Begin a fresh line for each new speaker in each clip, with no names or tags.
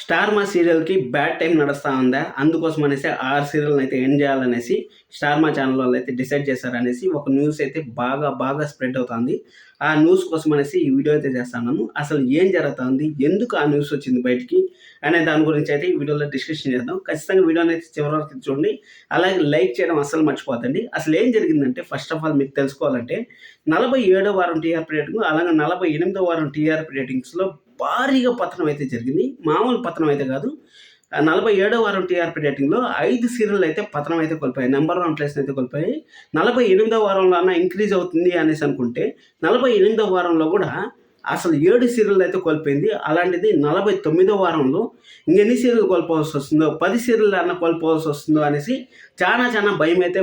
Star మా సీరియల్‌కి bad time నడుస్తా ఉందా? అందుకోసం అనేసి ఆ సీరియల్‌ని అయితే ఎండ్ చేయాలనేసి స్టార్ మా ఛానల్ వాళ్ళు అయితే డిసైడ్ చేశారనేసి ఒక న్యూస్ అయితే బాగా స్ప్రెడ్ అవుతుంది. ఆ న్యూస్ కోసం అనేసి ఈ వీడియో అయితే చేస్తున్నాను. అసలు ఏం జరుగుతుంది? ఎందుకు ఆ న్యూస్ వచ్చింది బయటికి? అనే దాని గురించి అయితే ఈ వీడియోలో డిస్కషన్ చేద్దాం. ఖచ్చితంగా వీడియోని అయితే చివరి వరకు చూడండి. అలాగే లైక్ చేయడం అస్సలు మర్చిపోద్దండి. అసలు ఏం జరిగిందంటే ఫస్ట్ ఆఫ్ ఆల్ మీకు తెలుసుకోవాలంటే 47వ వారం టీఆర్పీ రేటింగ్ అలాగే 48వ వారం టీఆర్పీ రేటింగ్స్‌లో భారీగా పతనం అయితే జరిగింది. మామూలు పతనం అయితే కాదు. 47వ వారం టీఆర్పీ రేటింగ్‌లో 5 సీరియల్‌లు అయితే పతనం అయితే కోల్పోయాయి. నంబర్ 1 ప్లేస్‌ని అయితే కోల్పోయాయి. 48వ వారంలో అన్నా ఇంక్రీజ్ అవుతుంది అనేసి అనుకుంటే 48వ వారంలో కూడా అసలు 7 సీరియల్‌లు అయితే కోల్పోయింది. అలాంటిది 49వ వారంలో ఇంకెన్ని సీరియల్‌లు కోల్పోవాల్సి వస్తుందో, 10 సీరియల్‌లు అన్నా కోల్పోవాల్సి వస్తుందో అనేసి చాలా భయమైతే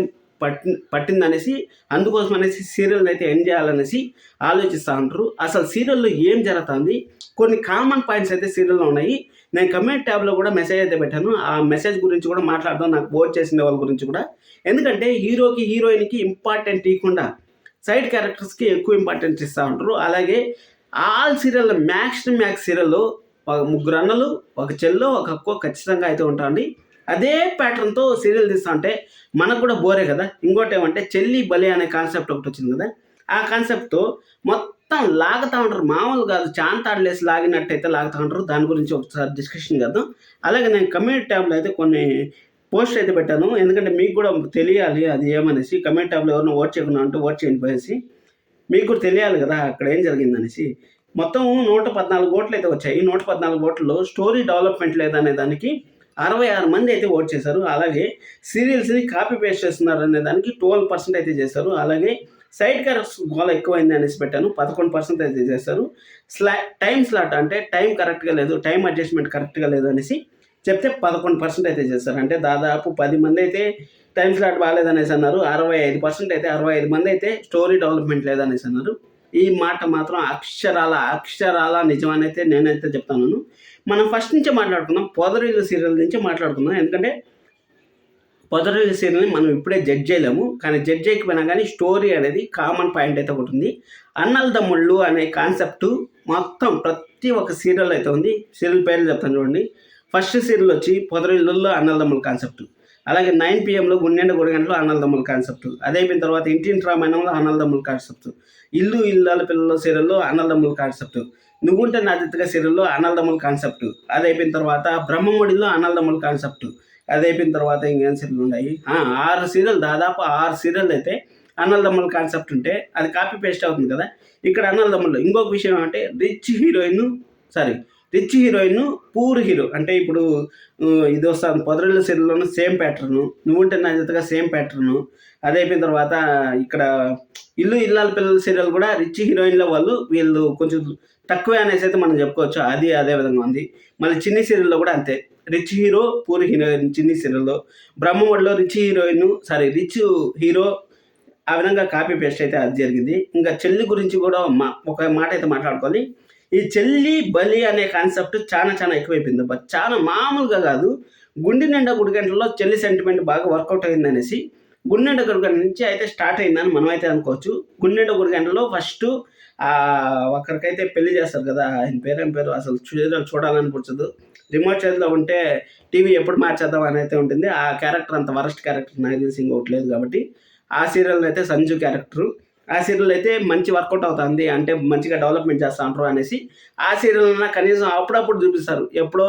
పట్టిందనేసి అందుకోసం అనేసి సీరియల్ని అయితే ఎండ్ చేయాలనేసి ఆలోచిస్తూ ఉంటారు. అసలు సీరియల్లో ఏం జరుగుతుంది? కొన్ని కామన్ పాయింట్స్ అయితే సీరియల్లో ఉన్నాయి. నేను కమెంట్ ట్యాబ్లో కూడా మెసేజ్ అయితే పెట్టాను. ఆ మెసేజ్ గురించి కూడా మాట్లాడదాం, నాకు ఓట్ చేసిన వాళ్ళ గురించి కూడా. ఎందుకంటే హీరోకి హీరోయిన్కి ఇంపార్టెంట్ ఇవ్వకుండా సైడ్ క్యారెక్టర్స్కి ఎక్కువ ఇంపార్టెన్స్ ఇస్తూ ఉంటారు. అలాగే ఆల్ సీరియల్లో మ్యాక్స్ సీరియల్లో ఒక ముగ్గురు అన్నలు, ఒక చెల్లో, ఒక అక్కో ఖచ్చితంగా అయితే ఉంటారండి. అదే ప్యాటర్న్తో సీరియల్ తీస్తా ఉంటే మనకు కూడా బోరే కదా. ఇంకోటి ఏమంటే చెల్లి బలి అనే కాన్సెప్ట్ ఒకటి వచ్చింది కదా. ఆ కాన్సెప్ట్తో మొత్తం లాగుతూ ఉంటారు. మామూలు కాదు, చాంతాడలేసి లాగినట్టయితే లాగుతూ ఉంటారు. దాని గురించి ఒకసారి డిస్కషన్ చేద్దాం. అలాగే నేను కమెంట్ ట్యాబ్లో అయితే కొన్ని పోస్ట్ అయితే పెట్టాను. ఎందుకంటే మీకు కూడా తెలియాలి అది ఏమనేసి. కమెంట్ ట్యాబ్లో ఎవరైనా ఓట్ చేయకుండా ఉంటే ఓట్ చేయండి పోయేసి. మీకు కూడా తెలియాలి కదా అక్కడ ఏం జరిగిందనేసి. మొత్తం 114 ఓట్లు అయితే వచ్చాయి. 114 ఓట్లలో స్టోరీ డెవలప్మెంట్ లేదనే దానికి 66 మంది అయితే ఓట్ చేశారు. అలాగే సీరియల్స్ని కాపీ పేస్ట్ చేస్తున్నారు అనే దానికి 12% అయితే చేశారు. అలాగే సైడ్ క్యారెక్టర్స్ గోల ఎక్కువైంది అనేసి పెట్టాను. 11% అయితే చేశారు. టైం స్లాట్ అంటే టైం కరెక్ట్గా లేదు, టైం అడ్జస్ట్మెంట్ కరెక్ట్గా లేదు అనేసి చెప్తే 11% అయితే చేశారు. అంటే దాదాపు 10 మంది అయితే టైం స్లాట్ బాగాలేదనేసి అన్నారు. 65% అయితే 65 మంది అయితే స్టోరీ డెవలప్మెంట్ లేదనేసి అన్నారు. ఈ మాట మాత్రం అక్షరాల నిజమనైతే నేనైతే చెప్తాను. మనం ఫస్ట్ నుంచే మాట్లాడుకుందాం. పొదరిల్లు సీరియల్ నుంచి మాట్లాడుకుందాం. ఎందుకంటే పొదరిల్లు సీరియల్ని మనం ఇప్పుడే జడ్జ్ చేయలేము. కానీ జడ్జ్ చేయకపోయినా కానీ స్టోరీ అనేది కామన్ పాయింట్ అయితే ఒకటి ఉంది. అన్నల తమ్ముళ్ళు అనే కాన్సెప్ట్ మొత్తం ప్రతి ఒక్క సీరియల్ అయితే ఉంది. సీరియల్ పేర్లు చెప్తాను చూడండి. ఫస్ట్ సీరియల్ వచ్చి పొదరిల్లుల్లో అన్నల తమ్ముళ్ళ కాన్సెప్ట్. అలాగే 9 PM గుండెండ గుడిగంటలో అన్నలదమ్ముల కాన్సెప్ట్. అది అయిపోయిన తర్వాత ఇంటింటి రామాయణంలో అన్నలదమ్ముల కాన్సెప్ట్. ఇల్లు ఇల్లాల పిల్లల సీరియల్లో అన్నలదమ్ముల కాన్సెప్ట్. నువ్వుంటే నా జతగా సీరియల్లో అన్నలదమ్ముల కాన్సెప్ట్. అది అయిపోయిన తర్వాత బ్రహ్మముడిలో అన్నలదమ్ముల కాన్సెప్ట్. అది అయిపోయిన తర్వాత ఇంకేం సీరియల్ ఉన్నాయి, 6 సీరియల్, దాదాపు 6 సీరియల్ అయితే అన్నలదమ్ముల కాన్సెప్ట్ ఉంటే అది కాపీ పేస్ట్ అవుతుంది కదా. ఇక్కడ అన్నలదమ్ములు ఇంకొక విషయం అంటే రిచ్ హీరోయిన్ పూర్ హీరో అంటే ఇప్పుడు ఇది వస్తుంది పొదరిల్లు సీరియల్లోనూ సేమ్ ప్యాటర్ను, నువ్వుంటే నా జతగా సేమ్ ప్యాటర్ను. అది అయిపోయిన తర్వాత ఇక్కడ ఇల్లు ఇల్లాల పిల్లల సీరియల్ కూడా రిచ్ హీరోయిన్ల వీళ్ళు కొంచెం తక్కువే అనేసి అయితే మనం చెప్పుకోవచ్చు. అది అదే విధంగా ఉంది. మళ్ళీ చిన్ని సీరియల్లో కూడా అంతే, రిచ్ హీరో పూర్ హీరోయిన్ చిన్ని సీరియల్లో. బ్రహ్మముడిలో రిచ్ హీరో ఆ విధంగా కాపీ పేస్ట్ అయితే అది జరిగింది. ఇంకా చెల్లి గురించి కూడా ఒక మాట అయితే మాట్లాడుకోవాలి. ఈ చెల్లి బలి అనే కాన్సెప్ట్ చాలా ఎక్కువైపోయింది. చాలా మామూలుగా కాదు. గుండె నిండా గుడిగంటల్లో చెల్లి సెంటిమెంట్ బాగా వర్కౌట్ అయింది అనేసి గుండె నిండా గుడిగంట నుంచి అయితే స్టార్ట్ అయిందని మనం అయితే అనుకోవచ్చు. గుండె నిండా గుడిగంటలో ఫస్ట్ ఒకరికైతే పెళ్లి చేస్తారు కదా, ఆయన పేరు అసలు చూడాలనిపించదు. రిమోట్ చేతిలో ఉంటే టీవీ ఎప్పుడు మార్చేద్దాం అని అయితే ఉంటుంది. ఆ క్యారెక్టర్ అంత వరస్ట్ క్యారెక్టర్ నాకు తెలిసి ఇంకొకటి లేదు కాబట్టి ఆ సీరియల్ అయితే సంజు క్యారెక్టరు. ఆ సీరియల్ అయితే మంచి వర్కౌట్ అవుతుంది, అంటే మంచిగా డెవలప్మెంట్ చేస్తూ ఉంటారు అనేసి ఆ సీరియల్ కనీసం అప్పుడప్పుడు చూపిస్తారు. ఎప్పుడో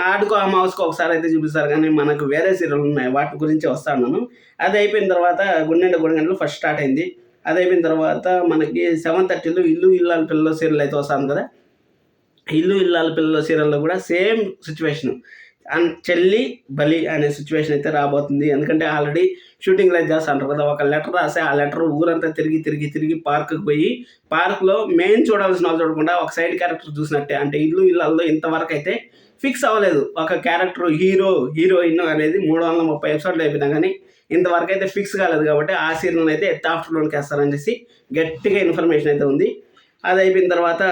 ఆడుకో అమావాస్కో ఒకసారి అయితే చూపిస్తారు. కానీ మనకు వేరే సీరియల్ ఉన్నాయి, వాటి గురించి వస్తా ఉన్నాను. అది అయిపోయిన తర్వాత గుండెండ గుడిగంటలు ఫస్ట్ స్టార్ట్ అయింది. అది అయిపోయిన తర్వాత మనకి 7:30లో ఇల్లు ఇల్లాల పిల్లల సీరియల్ అయితే వస్తుంది కదా. ఇల్లు ఇల్లాల పిల్లల సీరియల్లో కూడా సేమ్ సిచ్యువేషన్, చెల్లి బలి అనే సిచ్యువేషన్ అయితే రాబోతుంది. ఎందుకంటే ఆల్రెడీ షూటింగ్లు అయితే చేస్తుంటారు కదా. ఒక లెటర్ రాస్తే ఆ లెటర్ ఊరంతా తిరిగి పార్క్కి పోయి పార్క్లో మెయిన్ చూడాల్సిన వాళ్ళు చూడకుండా ఒక సైడ్ క్యారెక్టర్ చూసినట్టే. అంటే ఇల్లు ఇళ్ళల్లో ఇంతవరకు అయితే ఫిక్స్ అవ్వలేదు ఒక క్యారెక్టర్ హీరోయిన్ అనేది. 330 ఎపిసోడ్లు అయిపోయినా కానీ ఇంతవరకు అయితే ఫిక్స్ కాలేదు. కాబట్టి ఆ సీరియల్ని అయితే ఆఫ్టర్లోకి వేస్తారనేసి గట్టిగా ఇన్ఫర్మేషన్ అయితే ఉంది. అది అయిపోయిన తర్వాత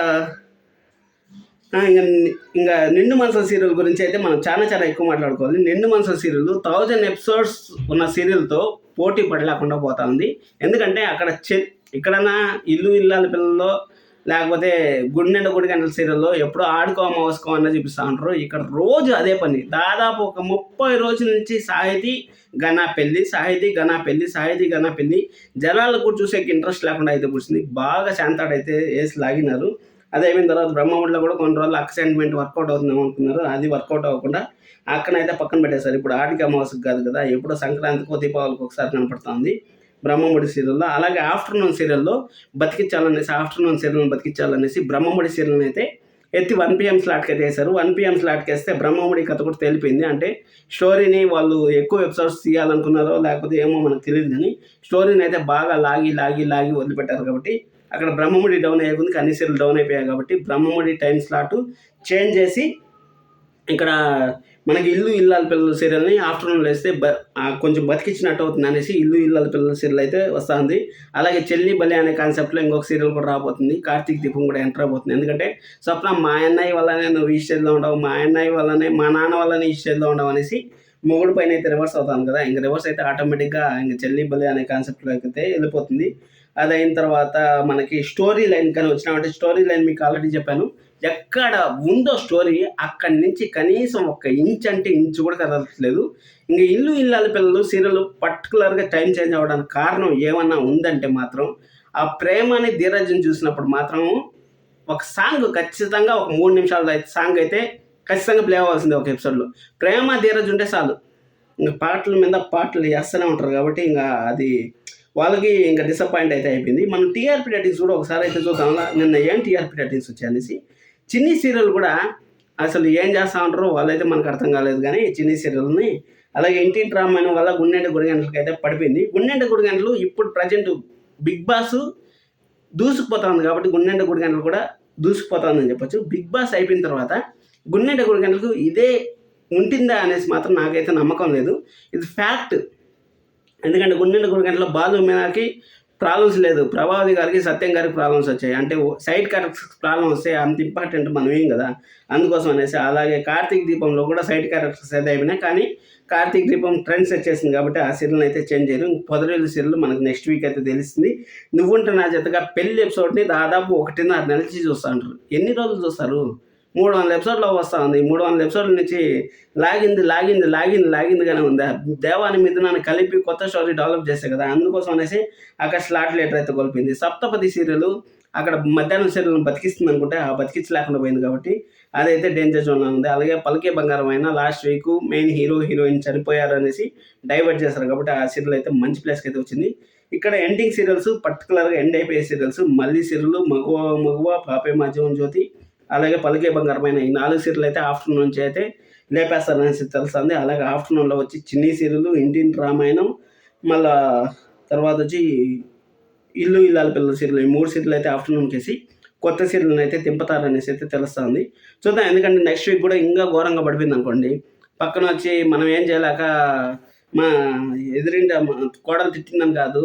ఇంకా నిండు మనసుల సీరియల్ గురించి అయితే మనం చాలా ఎక్కువ మాట్లాడుకోవాలి. నిండు మనసుల సీరియల్ 1000 ఎపిసోడ్స్ ఉన్న సీరియల్తో పోటీ పడలేకుండా పోతా ఉంది. ఎందుకంటే అక్కడ ఇక్కడన్నా ఇల్లు ఇల్లాల పిల్లల్లో లేకపోతే గుడి నిండా గుడి గంటల సీరియల్లో ఎప్పుడో ఆడుకో మోసుకో అన్న చూపిస్తూ ఉంటారు. ఇక్కడ రోజు అదే పని. దాదాపు ఒక 30 రోజుల నుంచి సాహితీ ఘనా పెళ్ళి, సాహితీ ఘనా పెళ్ళి, సాహితీ ఘనా పెళ్ళి. జనాలకు కూడా చూసేకి ఇంట్రెస్ట్ లేకుండా అయితే కూర్చుంది. బాగా శాంతాడైతే వేసి లాగినారు. అది అయిపోయిన తర్వాత బ్రహ్మముడిలో కూడా కొన్ని రోజులు అక్క సెంటిమెంట్ వర్కౌట్ అవుతుందేమో అనుకున్నారు. అది వర్కౌట్ అవ్వకుండా అక్కనైతే పక్కన పెట్టేశారు. ఇప్పుడు ఆటికి అమావాస్యకు కాదు కదా, ఎప్పుడో సంక్రాంతికో దీపావళికి ఒకసారి కనపడుతుంది బ్రహ్మముడి సీరియల్లో. అలాగే ఆఫ్టర్నూన్ సీరియల్లో బతికించాలనేసి, ఆఫ్టర్నూన్ సీరియల్ని బతికించాలనేసి బ్రహ్మముడి సీరియల్ని అయితే ఎత్తి 1 PM స్లాట్కి అయితే వేశారు. 1 PM స్లాట్కి వేస్తే బ్రహ్మముడి కథ కూడా తేలిపోయింది. అంటే స్టోరీని వాళ్ళు ఎక్కువ ఎపిసోడ్స్ తీయాలనుకున్నారో లేకపోతే ఏమో మనకు తెలియదు, కానీ స్టోరీని అయితే బాగా లాగి లాగి లాగి వదిలిపెట్టారు. కాబట్టి అక్కడ బ్రహ్మముడి డౌన్ అయ్యేందుకు అన్ని సీరియల్ డౌన్ అయిపోయాయి. కాబట్టి బ్రహ్మముడి టైం స్లాట్ చేంజ్ చేసి ఇక్కడ మనకి ఇల్లు ఇల్లాల పిల్లల సీరియల్ని ఆఫ్టర్నూన్లో వేస్తే కొంచెం బతికించినట్టు అవుతుంది అనేసి ఇల్లు ఇల్లాల పిల్లల సీరియల్ అయితే వస్తుంది. అలాగే చెల్లి బలి అనే కాన్సెప్ట్లో ఇంకొక సీరియల్ కూడా రాబోతుంది. కార్తీక్ దీపం కూడా ఎంటర్ అయిపోతుంది. ఎందుకంటే స్వప్న మా అన్నయ్య వల్లనే నువ్వు ఈ స్టేజ్లో ఉండవు, మా అన్నయ్య వల్లనే మా నాన్న వల్లనే ఈ స్టేజ్లో ఉండవు అనేసి మొగుడు పైన అయితే రివర్స్ అవుతాను కదా. ఇంక రివర్స్ అయితే ఆటోమేటిక్గా ఇంక చెల్లి బలి అనే కాన్సెప్ట్లో అయితే వెళ్ళిపోతుంది. అది అయిన తర్వాత మనకి స్టోరీ లైన్ కానీ వచ్చినామంటే, స్టోరీ లైన్ మీకు ఆల్రెడీ చెప్పాను, ఎక్కడ ఉందో స్టోరీ అక్కడి నుంచి కనీసం 1 ఇంచ్ అంటే ఇంచు కూడా కదలట్లేదు. ఇంక ఇల్లు ఇల్లాల పిల్లలు సీరియల్ పర్టికులర్గా టైం చేంజ్ అవ్వడానికి కారణం ఏమన్నా ఉందంటే మాత్రం ఆ ప్రేమని ధీరజ్ని చూసినప్పుడు మాత్రం ఒక సాంగ్ ఖచ్చితంగా ఒక 3 నిమిషాల సాంగ్ అయితే ఖచ్చితంగా ప్లే అవ్వాల్సిందే ఒక ఎపిసోడ్లో. ప్రేమ ధీరజ్ ఉంటే చాలు, ఇంకా పాటల మీద పాటలు వేస్తూనే ఉంటారు. కాబట్టి ఇంకా అది వాళ్ళకి ఇంకా డిసప్పాయింట్ అయితే అయిపోయింది. మనం టీఆర్పీ రేటింగ్స్ కూడా ఒకసారి అయితే చూద్దాం. నిన్న ఏం టీఆర్పీ రేటింగ్స్ వచ్చాయనేసి. చిన్ని సీరియల్ కూడా అసలు ఏం చేస్తూ ఉంటారో వాళ్ళైతే మనకు అర్థం కాలేదు, కానీ చిన్ని సీరియల్ని. అలాగే ఇంటి రామాయణం వల్ల గుండెంట గుడిగంటలకి అయితే పడిపోయింది. గుండెంట గుడిగంటలు ఇప్పుడు ప్రజెంట్ బిగ్ బాస్ దూసుకుపోతుంది కాబట్టి గుండెంట గుడిగంటలు కూడా దూసుకుపోతుందని చెప్పొచ్చు. బిగ్ బాస్ అయిపోయిన తర్వాత గుండెంట గుడిగంటలకు ఇదే ఉంటుందా అనేసి మాత్రం నాకైతే నమ్మకం లేదు. ఇది ఫ్యాక్ట్. ఎందుకంటే గుండెంట గుడిగంటలో బాలు మీనాకి ప్రాబ్లమ్స్ లేదు, ప్రభావతి గారికి సత్యం గారికి ప్రాబ్లమ్స్ వచ్చాయి. అంటే సైడ్ క్యారెక్టర్స్ ప్రాబ్లమ్ వస్తే అంత ఇంపార్టెంట్ మనం ఏం కదా, అందుకోసం అనేసి. అలాగే కార్తీక్ దీపంలో కూడా సైడ్ క్యారెక్టర్స్ అయితే అయిపోయినాయి, కానీ కార్తీక్ దీపం ట్రెండ్స్ వచ్చేసింది కాబట్టి ఆ సీరియల్ అయితే చేంజ్ చేయరు. పొదరేళ్ళు సీరియల్ మనకు నెక్స్ట్ వీక్ అయితే తెలుస్తుంది. నువ్వుంటే నా జతగా పెళ్లి ఎపిసోడ్ని దాదాపు 1.5 నెలల నుంచి చూస్తూ ఉంటారు. ఎన్ని రోజులు చూస్తారు? 300 ఎపిసోడ్లో వస్తూ ఉంది. 300 ఎపిసోడ్ల నుంచి లాగిందిగానే ఉంది. దేవాని మిథునాన్ని కలిపి కొత్త స్టోరీ డెవలప్ చేస్తే కదా, అందుకోసం అనేసి అక్కడ స్లాట్ లెటర్ అయితే కోల్పోయింది. సప్తపది సీరియల్ అక్కడ మధ్యాహ్నం సీరియల్ని బతికిస్తుంది అనుకుంటే ఆ బతికించలేకుండా పోయింది కాబట్టి అదైతే డేంజర్ జోన్లో ఉంది. అలాగే పలికే బంగారం అయినా లాస్ట్ వీక్ మెయిన్ హీరోయిన్ చనిపోయారు అనేసి డైవర్ట్ చేశారు కాబట్టి ఆ సీరియల్ అయితే మంచి ప్లేస్కి అయితే వచ్చింది. ఇక్కడ ఎండింగ్ సీరియల్స్ పర్టికులర్గా ఎండ్ అయిపోయే సీరియల్స్ మళ్ళీ సీరియల్ మగువ పాపే మధ్యం జ్యోతి అలాగే పలికే బంగారమైన ఈ 4 సీరియల్ అయితే ఆఫ్టర్నూన్ నుంచి అయితే లేపేస్తారనేసి తెలుస్తుంది. అలాగే ఆఫ్టర్నూన్లో వచ్చి చిన్ని సీరియల్, ఇంటింటి రామాయణం, మళ్ళా తర్వాత వచ్చి ఇల్లు ఇల్లాల పిల్లల సీరియల్, ఈ 3 సీరియల్ అయితే ఆఫ్టర్నూన్కి వేసి కొత్త సీరియల్ని అయితే తింపుతారనేసి అయితే తెలుస్తుంది. చూద్దాం, ఎందుకంటే నెక్స్ట్ వీక్ కూడా ఇంకా ఘోరంగా పడిపోయింది అనుకోండి. పక్కన వచ్చి మనం ఏం చేయలేక మా ఎదురింటి కోడలు తిట్టిందని కాదు,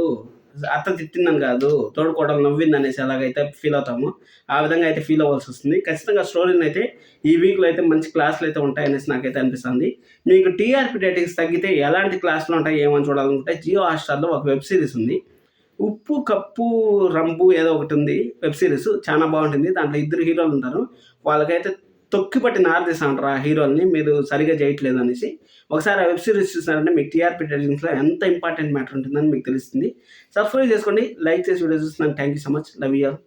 అత్త తిట్టిందని కాదు, తోడు కోడలు నవ్వింది అనేసి అలాగైతే ఫీల్ అవుతాము. ఆ విధంగా అయితే ఫీల్ అవ్వాల్సి వస్తుంది. ఖచ్చితంగా స్టోరీని అయితే ఈ వీక్లో అయితే మంచి క్లాసులు అయితే ఉంటాయనేసి నాకైతే అనిపిస్తుంది. మీకు టీఆర్పీ రేటింగ్స్ తగ్గితే ఎలాంటి క్లాసులు ఉంటాయి ఏమని చూడాలనుకుంటే జియో హాట్‌స్టార్‌లో ఒక వెబ్ సిరీస్ ఉంది. ఉప్పు కప్పు రంబు ఏదో ఒకటి ఉంది వెబ్ సిరీస్, చాలా బాగుంటుంది. దాంట్లో 2 హీరోలు ఉంటారు. వాళ్ళకైతే తొక్కిపట్టి నారదీస్తా ఉంటారు ఆ హీరోల్ని, మీరు సరిగ్గా చేయట్లేదు అనేసి. ఒకసారి ఆ వెబ్ సిరీస్ చూసారంటే మీకు టీఆర్పీ రేటింగ్స్లో ఎంత ఇంపార్టెంట్ మ్యాటర్ ఉంటుందని మీకు తెలుస్తుంది. సబ్స్క్రైబ్ చేసుకోండి, లైక్ చేసి వీడియో చూస్తున్నాను. Thank you so much. Love you all.